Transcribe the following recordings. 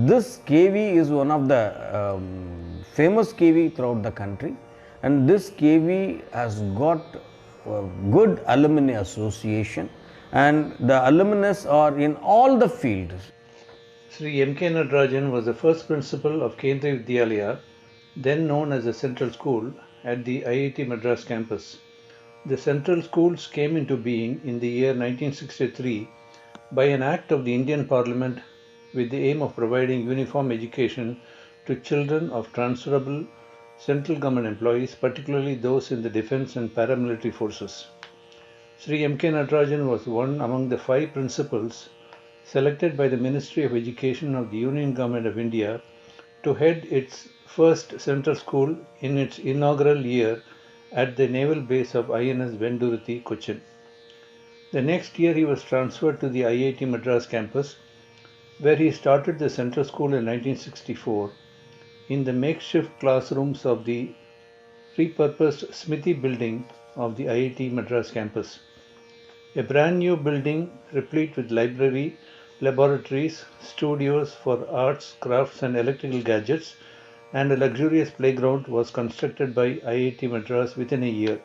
this KV is one of the famous KV throughout the country, and this KV has got a good alumni association, and the alumnus are in all the fields. Shri M Natarajan was the first principal of KVIIT Vidyalaya, then known as the Central School, at the IIT Madras campus. The Central Schools came into being in the year 1963 by an act of the Indian Parliament with the aim of providing uniform education to children of transferable central government employees, particularly those in the defence and paramilitary forces. Shri M Natarajan was one among the 5 principals selected by the Ministry of Education of the Union Government of India to head its first central school in its inaugural year at the naval base of INS Venduruthi, Cochin. The next year he was transferred to the IIT Madras campus, where he started the central school in 1964 in the makeshift classrooms of the repurposed Smriti building of the IIT Madras campus. A brand new building replete with library, laboratories, studios for arts, crafts and electrical gadgets, and a luxurious playground was constructed by IIT Madras within a year,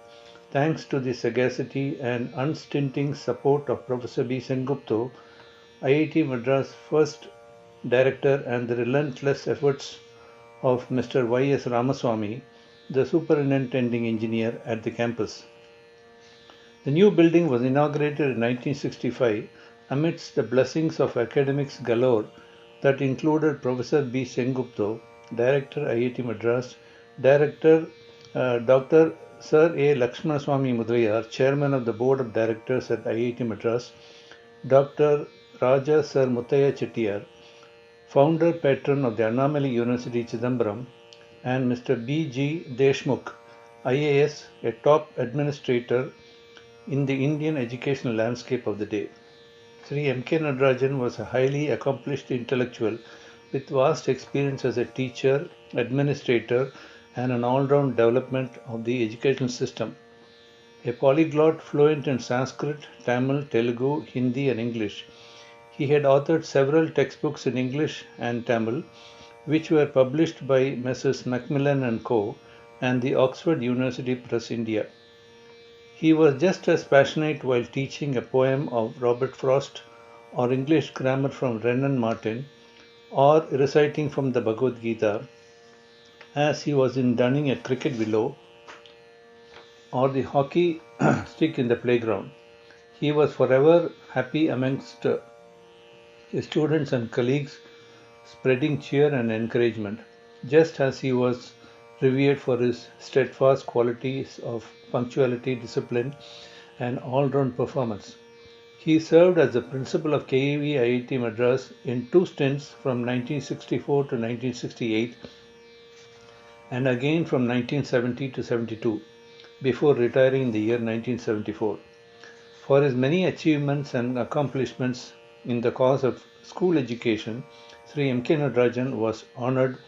thanks to the sagacity and unstinting support of Professor B. Sengupta, IIT Madras' first director, and the relentless efforts of Mr. Y. S. Ramaswamy, the superintending engineer at the campus. The new building was inaugurated in 1965 amidst the blessings of academics galore that included Professor B. Sengupta, Director IIT Madras, Director Dr. Sir A. Lakshmanaswamy Mudrayar, Chairman of the Board of Directors at IIT Madras, Dr. Raja Sir Muttaya Chettiar, Founder Patron of the Annamali University Chidambaram, and Mr. B. G. Deshmukh, IAS, a top administrator in the Indian educational landscape of the day. Shri M. Natarajan was a highly accomplished intellectual with vast experience as a teacher, administrator, and an all-round development of the educational system. A polyglot fluent in Sanskrit, Tamil, Telugu, Hindi, and English, he had authored several textbooks in English and Tamil, which were published by Messrs. Macmillan and Co. and the Oxford University Press India. He was just as passionate while teaching a poem of Robert Frost or English grammar from Renan Martin or reciting from the Bhagavad Gita as he was in dunning a cricket willow or the hockey stick in the playground. He was forever happy amongst his students and colleagues, spreading cheer and encouragement, just as he was revered for his steadfast qualities of punctuality, discipline, and all-round performance. He served as the principal of KVIIT Madras in 2 stints from 1964 to 1968 and again from 1970 to 72 before retiring in the year 1974. For his many achievements and accomplishments in the cause of school education, Shri M. Natarajan was honored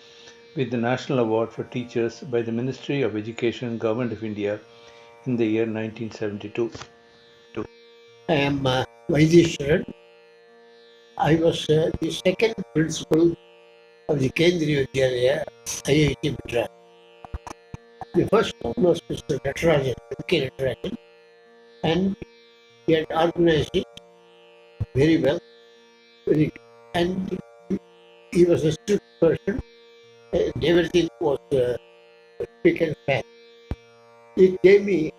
with the National Award for Teachers by the Ministry of Education, Government of India in the year 1972. I am Vaidishwaran. I was the second principal of the Kendriya Vidyalaya, IIT Madras. The first one was Mr. Natarajan, M.K. Natarajan, and he had organized it very well. And he was a strict person, and everything was spick and span. He gave me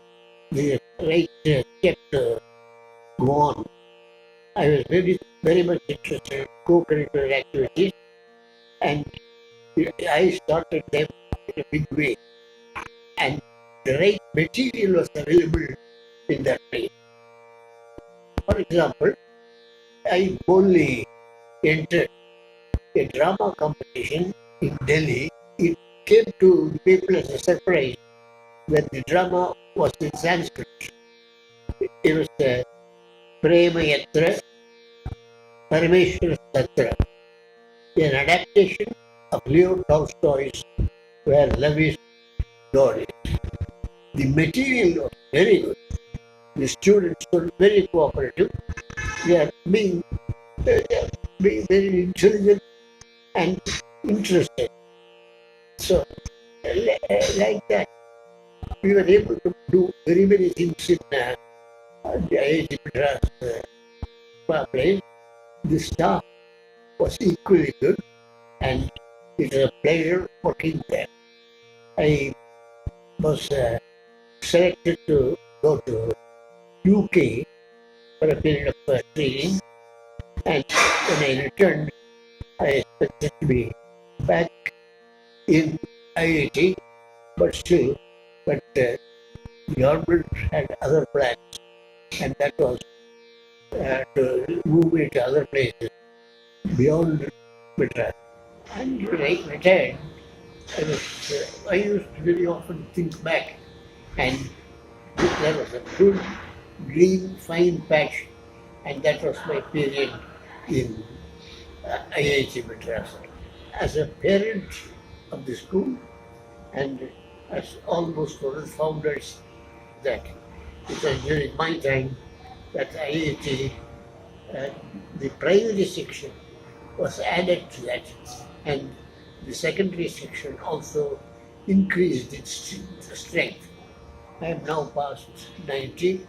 the right step to go on. I was very much interested in co-curricular activities, and I started them in a big way. And the right material was available in that way. For example, I only entered a drama competition in Delhi. It came to people as a surprise when the drama was in Sanskrit. It was Premayatra Parameshwara Tatra, an adaptation of Leo Tolstoy's Where Love is, God is. The material was very good. The students were very cooperative. They are being very intelligent and interested. So, like that, we were able to do very many things in the IIT Madras place. The staff was equally good, and it was a pleasure working there. I was selected to go to UK for a period of training, and when I returned, I expected to be back in IIT, but still, the government had other plans, and that was to move me to other places beyond Madras. And when I retired, I used to very often think back, and there was a good green fine patch, and that was my period in IIT Madras. As a parent of the school, and as almost one of the founders, that it was during my time that IIT, the primary section was added to that, and the secondary section also increased its strength. I am now past 90,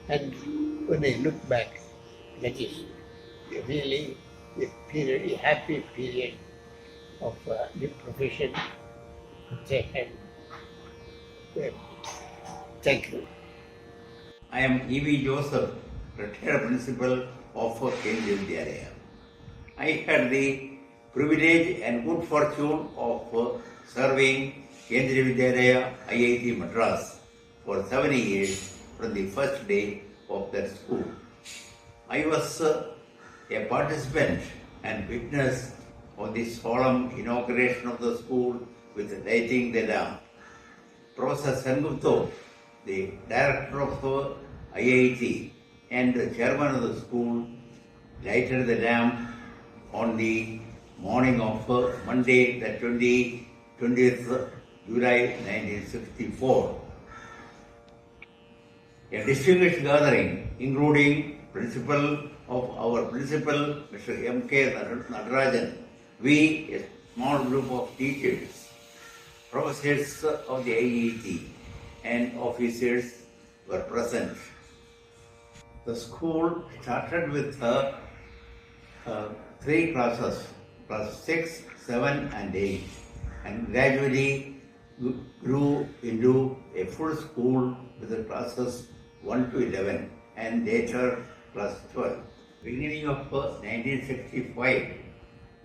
and when I look back, that is really a happy period of the profession they had. Thank you. I am E.V. Joseph, retired principal of KVIIT Vidyalaya. I had the privilege and good fortune of serving KVIIT Vidyalaya IIT Madras for 7 years from the first day of that school. I was a participant and witness of the solemn inauguration of the school with lighting the lamp. Professor Sendhil, the director of IIT and the chairman of the school, lighted the lamp on the morning of Monday, the 20th July 1964. A distinguished gathering, including our principal, Mr. M Manickaswamy, we, a small group of teachers, professors of the IIT, and officers were present. The school started with 3 classes, class 6, 7 and 8, and gradually grew into a full school with the classes 1 to 11 and later class 12. Beginning of 1965,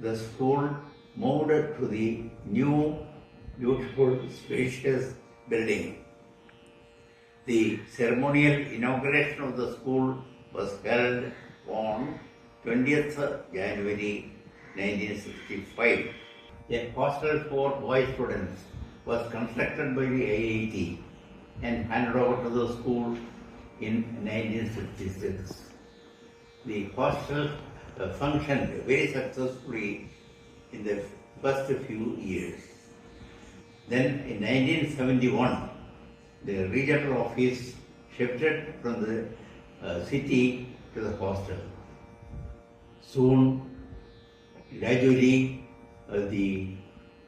the school moved to the new, beautiful, spacious building. The ceremonial inauguration of the school was held on 20th January 1965. A hostel for boy students was constructed by the IIT and handed over to the school in 1966. The hostel functioned very successfully in the first few years. Then in 1971, the regional office shifted from the city to the hostel. Soon, gradually, the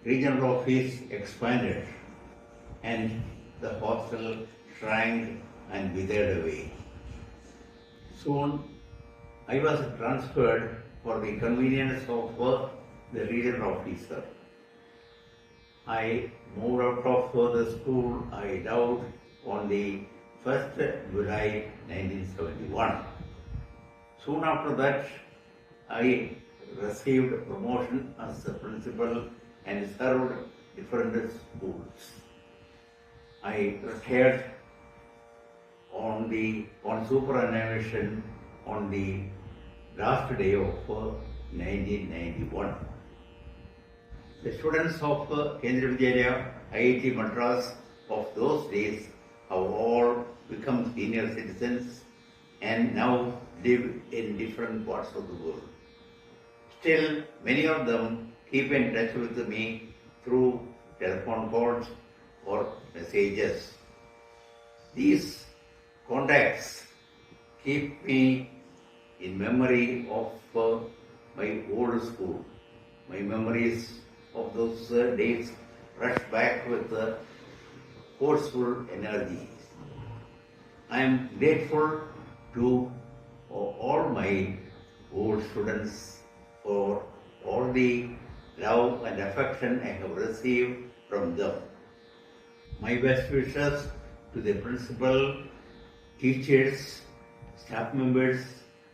regional office expanded and the hostel shrank and withered away. Soon, I was transferred for the convenience of the regional officer. I moved out of the school, I doubt, on the 1st July 1971. Soon after that, I received promotion as a principal and served different schools. I retired on superannuation on the last day of 1991. The students of KVIIT Vidyalaya, IIT Madras of those days have all become senior citizens and now live in different parts of the world. Still, many of them keep in touch with me through telephone calls or messages. These contacts keep me in memory of my old school, My memories of those days rush back with forceful energy. I am grateful to all my old students for all the love and affection I have received from them. My best wishes to the principal, teachers, staff members,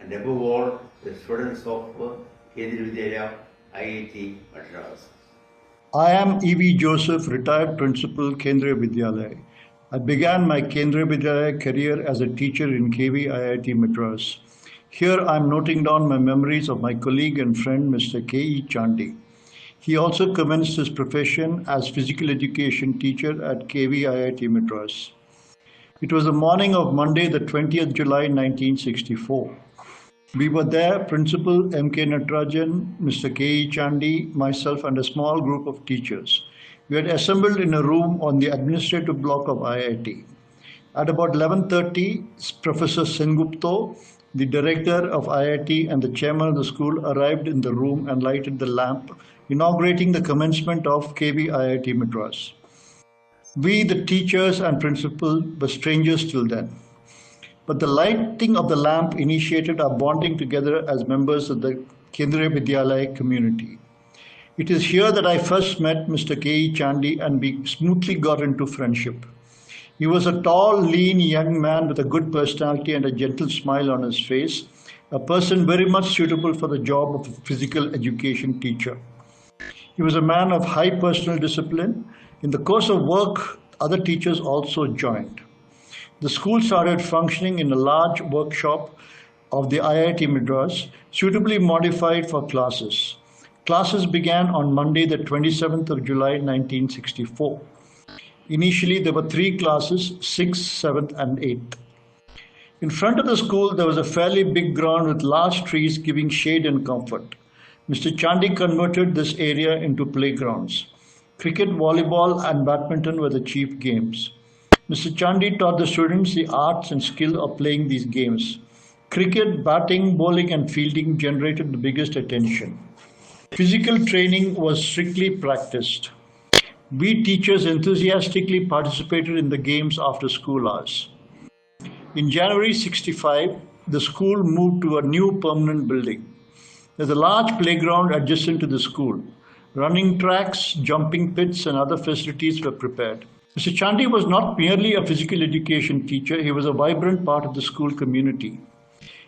and above all, the students of KVIIT Vidyalaya, IIT Madras. I am E.V. Joseph, retired principal, Kendriya Vidyalaya. I began my Kendriya Vidyalaya career as a teacher in KVIIT Madras. Here I am noting down my memories of my colleague and friend Mr. K. Chandy. He also commenced his profession as physical education teacher at KVIIT Madras. It was the morning of Monday, the 20th July 1964. We were there, Principal M K Natarajan, Mr. K. Chandy, myself and a small group of teachers. We had assembled in a room on the administrative block of IIT. At about 11:30, Professor Sengupto, the director of IIT and the chairman of the school, arrived in the room and lighted the lamp, inaugurating the commencement of KVIIT Madras. We, the teachers and principal, were strangers till then. But the lighting of the lamp initiated our bonding together as members of the Kendriya Vidyalaya community. It is here that I first met Mr. K. Chandy and we smoothly got into friendship. He was a tall, lean young man with a good personality and a gentle smile on his face, a person very much suitable for the job of a physical education teacher. He was a man of high personal discipline. In the course of work, other teachers also joined. The school started functioning in a large workshop of the IIT Madras, suitably modified for classes. Classes began on Monday, the 27th of July, 1964. Initially, there were 3 classes, 6th, 7th, and 8th. In front of the school, there was a fairly big ground with large trees giving shade and comfort. Mr. Chandy converted this area into playgrounds. Cricket, volleyball, and badminton were the chief games. Mr. Chandy taught the students the arts and skill of playing these games. Cricket, batting, bowling, and fielding generated the biggest attention. Physical training was strictly practiced. We teachers enthusiastically participated in the games after school hours. In January 65, the school moved to a new permanent building. There's a large playground adjacent to the school. Running tracks, jumping pits, and other facilities were prepared. Mr. Chandy was not merely a physical education teacher, he was a vibrant part of the school community.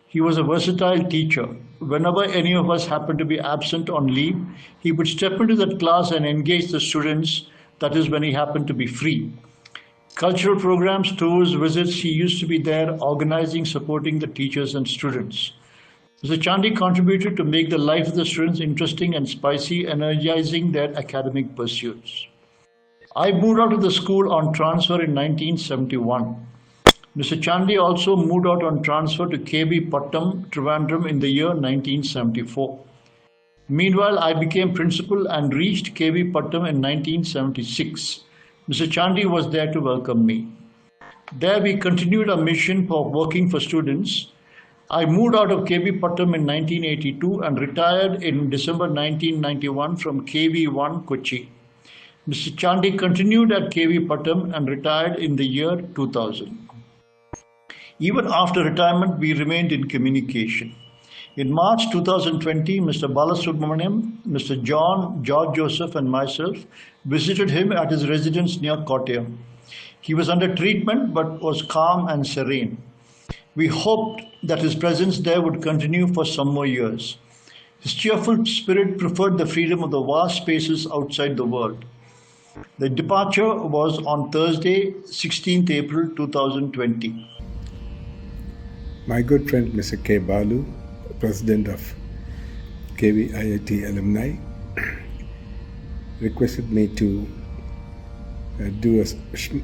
He was a versatile teacher. Whenever any of us happened to be absent on leave, he would step into that class and engage the students, that is when he happened to be free. Cultural programs, tours, visits, he used to be there organizing, supporting the teachers and students. Mr. Chandy contributed to make the life of the students interesting and spicy, energizing their academic pursuits. I moved out of the school on transfer in 1971. Mr. Chandy also moved out on transfer to KB Pattam, Trivandrum in the year 1974. Meanwhile, I became principal and reached KB Pattam in 1976. Mr. Chandy was there to welcome me. There we continued our mission for working for students. I moved out of KB Pattam in 1982 and retired in December 1991 from KV1 Kochi. Mr. Chandy continued at KV Pattam and retired in the year 2000. Even after retirement, we remained in communication. In March 2020, Mr. Balasubramaniam, Mr. George Joseph and myself visited him at his residence near Kottayam. He was under treatment but was calm and serene. We hoped that his presence there would continue for some more years. His cheerful spirit preferred the freedom of the vast spaces outside the world. The departure was on Thursday, 16th April 2020. My good friend Mr. K Balu, president of KVIIT Alumni, requested me to do a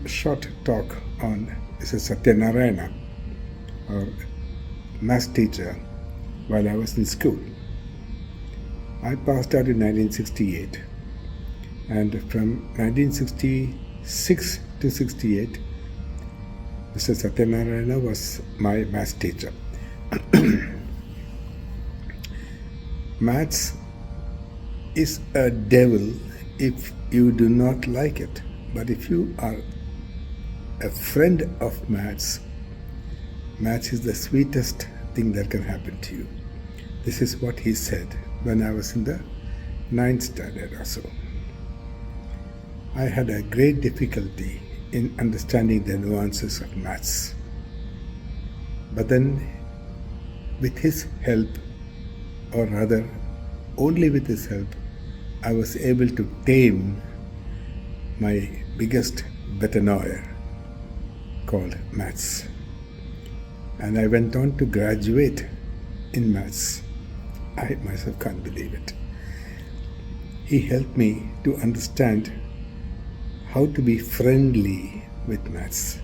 short talk on Mr. Satyanarayana, our maths teacher, while I was in school. I passed out in 1968. And from 1966 to 68, Mr. Satyanarayana was my maths teacher. Maths is a devil if you do not like it. But if you are a friend of maths, maths is the sweetest thing that can happen to you. This is what he said when I was in the 9th standard or so. I had a great difficulty in understanding the nuances of maths. But then, with his help, or rather, only with his help, I was able to tame my biggest betanoia called maths. And I went on to graduate in maths. I myself can't believe it. He helped me to understand how to be friendly with maths.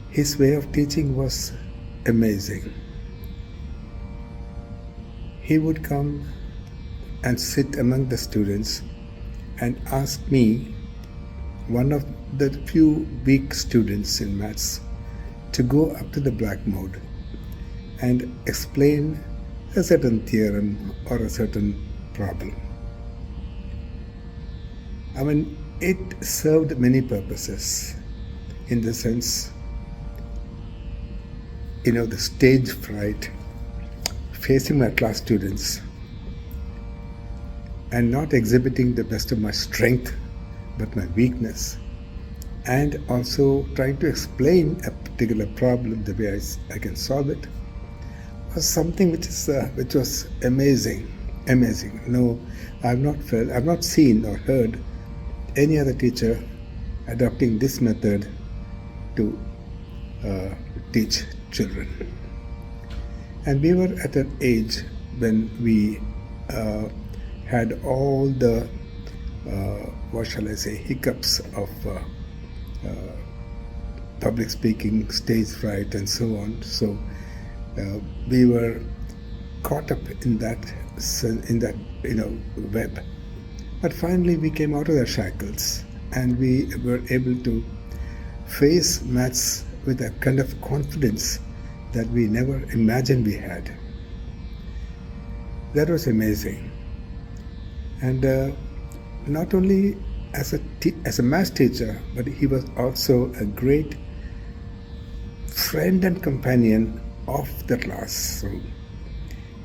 His way of teaching was amazing. He would come and sit among the students and ask me, one of the few weak students in maths, to go up to the blackboard and explain a certain theorem or a certain problem. I mean, it served many purposes in the sense, the stage fright, facing my class students and not exhibiting the best of my strength but my weakness, and also trying to explain a particular problem the way I can solve it, was something which was amazing. No, I've not seen or heard any other teacher adopting this method to teach children. And we were at an age when we had all the hiccups of public speaking, stage fright, and so on. So we were caught up in that web. But finally, we came out of the shackles, and we were able to face maths with a kind of confidence that we never imagined we had. That was amazing. And not only as a math teacher, but he was also a great friend and companion of the class. So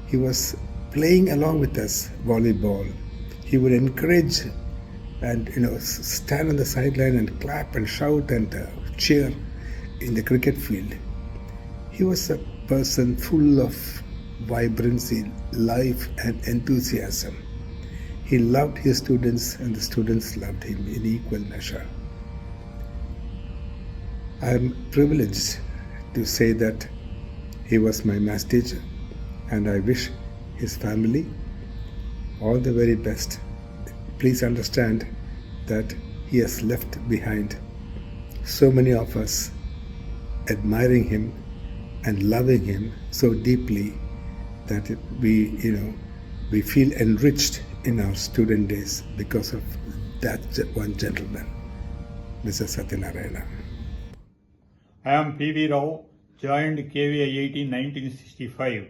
he was playing along with us volleyball. He would encourage and stand on the sideline and clap and shout and cheer in the cricket field. He was a person full of vibrancy, life, and enthusiasm. He loved his students, and the students loved him in equal measure. I am privileged to say that he was my math teacher, and I wish his family all the very best. Please understand that he has left behind so many of us admiring him and loving him so deeply that we feel enriched in our student days because of that one gentleman, Mr. Satyanarayana. I am P.V. Rao, joined KVIIT in 1965.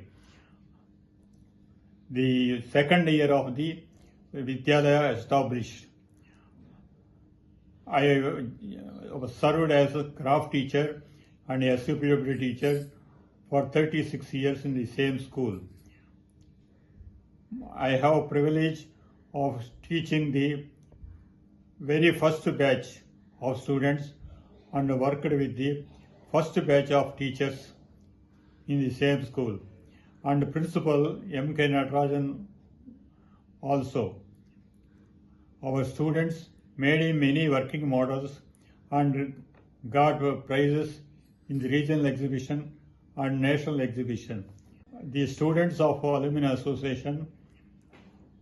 The second year of the Vidyalaya established. I was served as a craft teacher and a superiority teacher for 36 years in the same school. I have privilege of teaching the very first batch of students and worked with the first batch of teachers in the same school, and Principal M Manickaswamy also. Our students made many working models and got prizes in the regional exhibition and national exhibition. The students of Alumni Association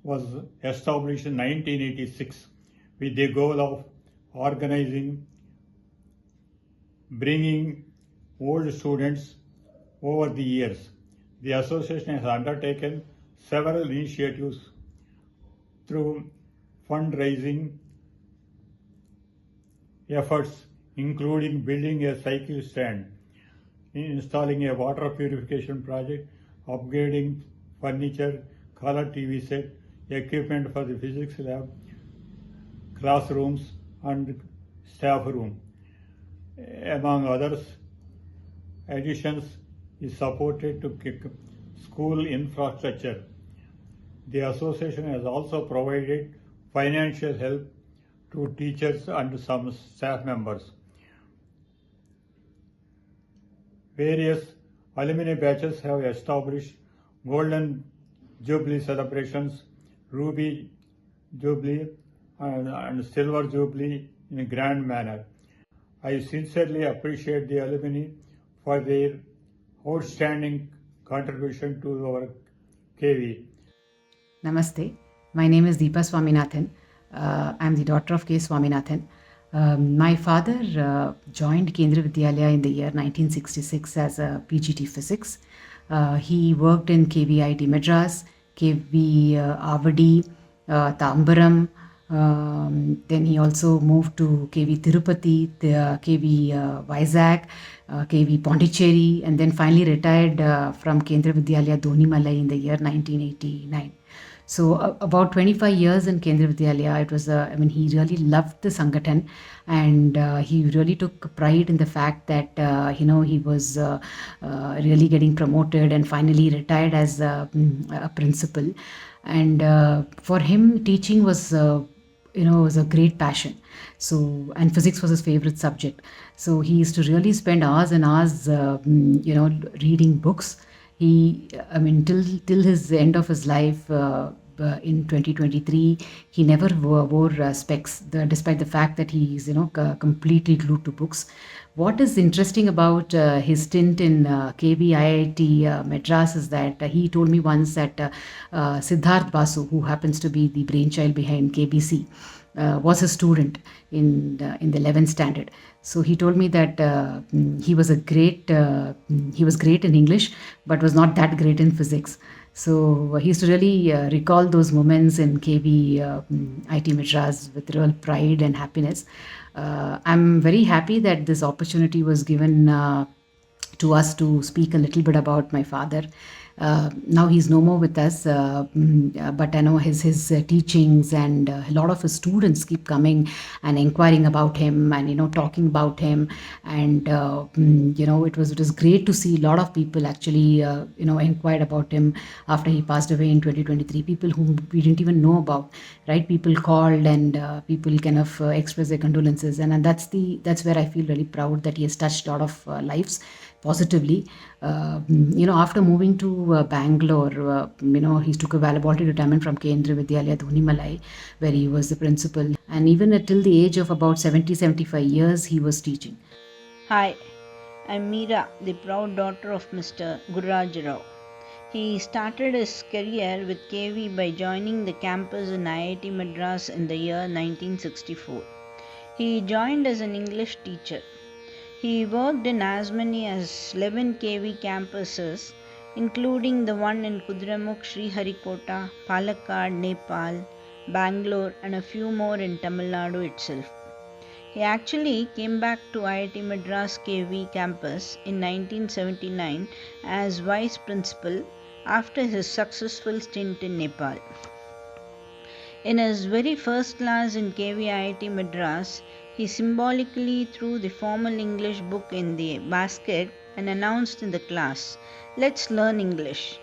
was established in 1986 with the goal of organizing, bringing old students over the years. The association has undertaken several initiatives through fundraising efforts, including building a cycle stand, installing a water purification project, upgrading furniture, color TV set, equipment for the physics lab, classrooms and staff room. Among others, additions is supported to school infrastructure. The association has also provided financial help to teachers and some staff members. Various alumni batches have established Golden Jubilee celebrations, Ruby Jubilee and Silver Jubilee in a grand manner. I sincerely appreciate the alumni for their outstanding contribution to our KV. Namaste. My name is Deepa Swaminathan. I am the daughter of K. Swaminathan. My father joined Kendriya Vidyalaya in the year 1966 as a PGT Physics. He worked in KVIIT Madras, KV Avadi, Tambaram. Then he also moved to KV Tirupati, KV Vizag, KV Pondicherry, and then finally retired from Kendriya Vidyalaya Donimalai in the year 1989. So about 25 years in Kendriya Vidyalaya, it was, he really loved the Sangathan, and he really took pride in the fact that, he was really getting promoted and finally retired as a principal. And for him, teaching was, was a great passion. So, and physics was his favorite subject. So he used to really spend hours and hours, reading books. He, till his end of his life, in 2023, he never wore specs, despite the fact that he is, completely glued to books. What is interesting about his stint in KVIIT Madras is that he told me once that Siddharth Basu, who happens to be the brainchild behind KBC, was a student in the 11th standard. So he told me that he was great in English, but was not that great in physics. So he used to really recall those moments in KVIIT Madras with real pride and happiness. I'm very happy that this opportunity was given to us to speak a little bit about my father. Now he's no more with us, but I know his teachings and a lot of his students keep coming and inquiring about him and talking about him, and it was great to see a lot of people actually inquired about him after he passed away in 2023. People whom we didn't even know about, right? People called and people kind of expressed their condolences, and that's where I feel really proud that he has touched a lot of lives positively. After moving to Bangalore, he took a voluntary retirement from Kendriya Vidyalaya Donimalai, where he was the principal. And even till the age of about 70-75 years, he was teaching. Hi, I'm Meera, the proud daughter of Mr. Gururaj Rao. He started his career with KV by joining the campus in IIT Madras in the year 1964. He joined as an English teacher. He worked in as many as 11 KV campuses, including the one in Kudramukh, Sriharikota, Palakkad, Nepal, Bangalore, and a few more in Tamil Nadu itself. He actually came back to IIT Madras KV campus in 1979 as vice principal after his successful stint in Nepal. In his very first class in KVIIT Madras, he symbolically threw the formal English book in the basket and announced in the class, "Let's learn English."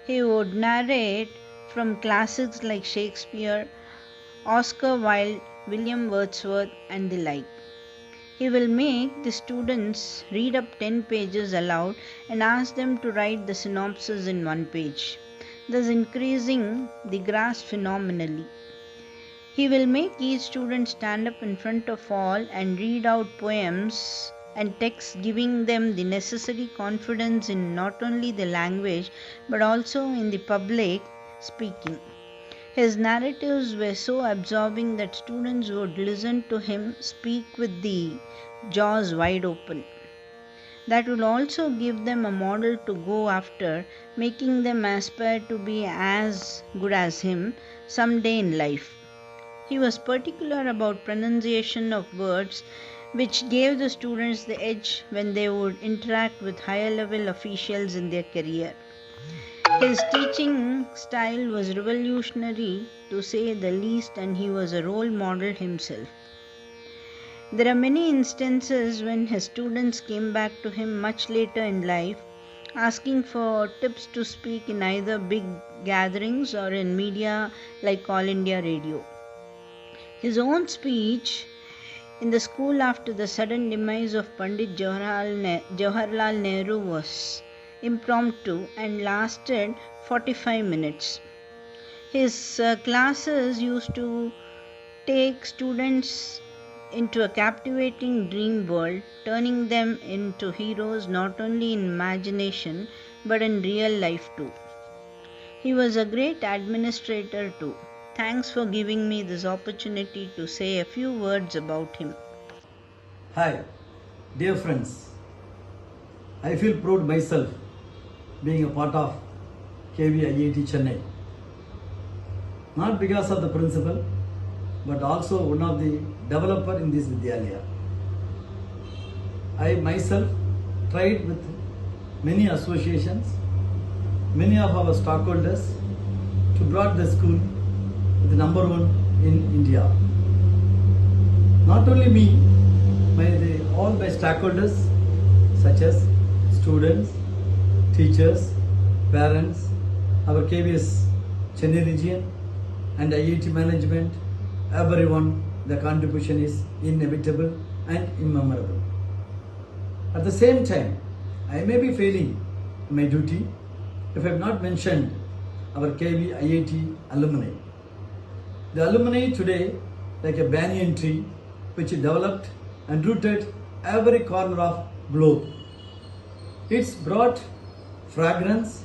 He would narrate from classics like Shakespeare, Oscar Wilde, William Wordsworth, and the like. He will make the students read up 10 pages aloud and ask them to write the synopsis in 1 page, thus increasing the grasp phenomenally. He will make each student stand up in front of all and read out poems and texts, giving them the necessary confidence in not only the language but also in the public speaking. His narratives were so absorbing that students would listen to him speak with the jaws wide open. That will also give them a model to go after, making them aspire to be as good as him someday in life. He was particular about pronunciation of words, which gave the students the edge when they would interact with higher level officials in their career. His teaching style was revolutionary to say the least, and he was a role model himself. There are many instances when his students came back to him much later in life asking for tips to speak in either big gatherings or in media like All India Radio. His own speech in the school after the sudden demise of Pandit Jawaharlal Nehru was impromptu and lasted 45 minutes. His classes used to take students into a captivating dream world, turning them into heroes not only in imagination but in real life too. He was a great administrator too. Thanks for giving me this opportunity to say a few words about him. Hi, dear friends. I feel proud myself being a part of KVIIT Chennai. Not because of the principal, but also one of the developer in this Vidyalaya. I myself tried with many associations, many of our stockholders to brought the school the number one in India. Not only me, all my stakeholders such as students, teachers, parents, our KVS Chennai region and IIT management, everyone, the contribution is inevitable and immemorable. At the same time, I may be failing my duty if I have not mentioned our KVIIT alumni. The alumni today, like a banyan tree, which developed and rooted every corner of globe. It's brought fragrance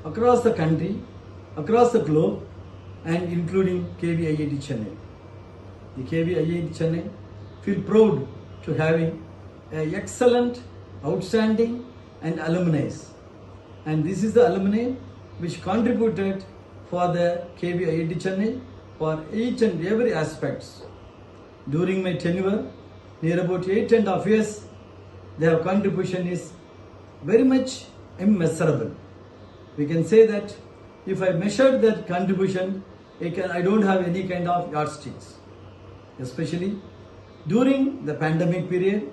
across the country, across the globe, and including KVIIT Chennai. The KVIIT Chennai feel proud to having an excellent, outstanding and alumni. And this is the alumni which contributed for the KVIIT Chennai for each and every aspects. During my tenure, near about 8.5 years, their contribution is very much immeasurable. We can say that if I measured that contribution, I don't have any kind of yardsticks. Especially during the pandemic period,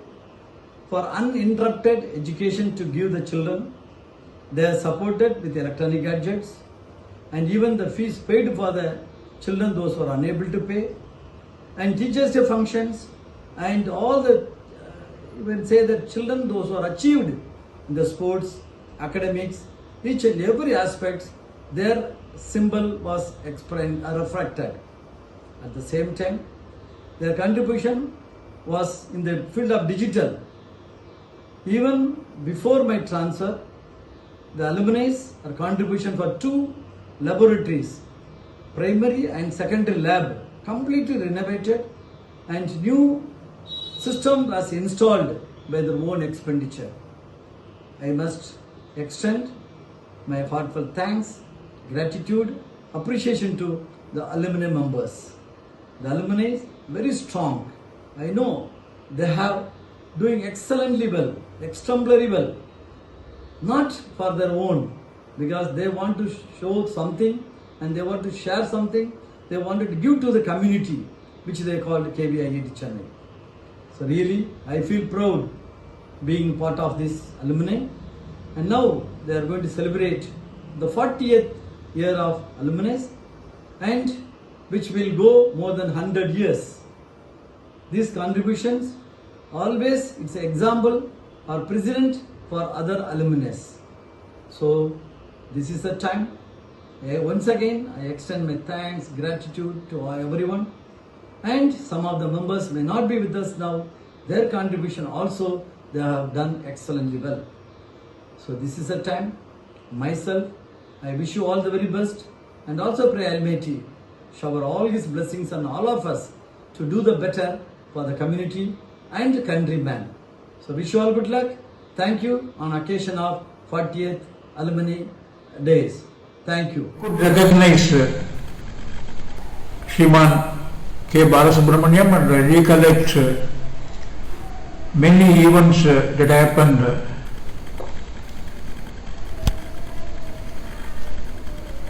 for uninterrupted education to give the children, they are supported with electronic gadgets and even the fees paid for the children, those who are unable to pay, and teachers' day functions, and all the, you can say that children, those who are achieved in the sports, academics, each and every aspect, their symbol was refracted. At the same time, their contribution was in the field of digital. Even before my transfer, the alumni are contribution for 2 laboratories, primary and secondary lab, completely renovated, and new system was installed by their own expenditure. I must extend my heartfelt thanks, gratitude, appreciation to the alumni members. The alumni very strong. I know they have doing excellently well, exemplary well. Not for their own, because they want to show something and they want to share something. They wanted to give to the community, which they called KVIIT Chennai. So really, I feel proud being part of this alumni. And now they are going to celebrate the 40th year of alumni, and which will go more than 100 years. These contributions, always it's an example or precedent for other alumni. So this is the time. Once again, I extend my thanks, gratitude to everyone. And some of the members may not be with us now. Their contribution also, they have done excellently well. So this is the time. Myself, I wish you all the very best, and also pray Almighty shower all His blessings on all of us to do the better for the community and countrymen. So wish you all good luck. Thank you on occasion of 40th Alumni Days. Thank you. Could recognize Shriman K Balasubramaniam and recollect many events that happened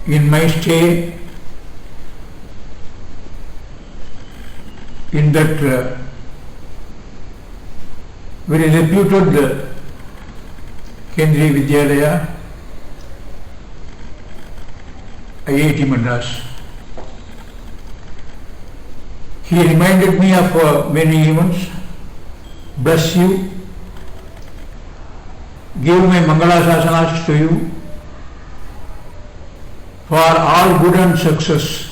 in my stay in that very reputed Kendriya Vidyalaya, IIT Madras. He reminded me of many events. Bless you, give my Mangala Sasanas to you for all good and success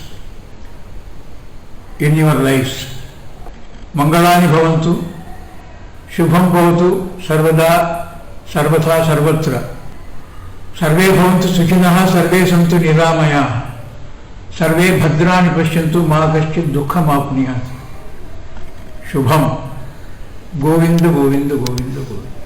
in your lives. Mangalani bhavantu, shubham bhavatu, sarvada, sarvatha, sarvatra. Sarve bhavantu sukhinaha, sarve santu niramaya. Sarve bhadrani pashyantu ma kaschid dukkham apniyat. Shubham. Govinda, Govinda, Govinda, Govinda.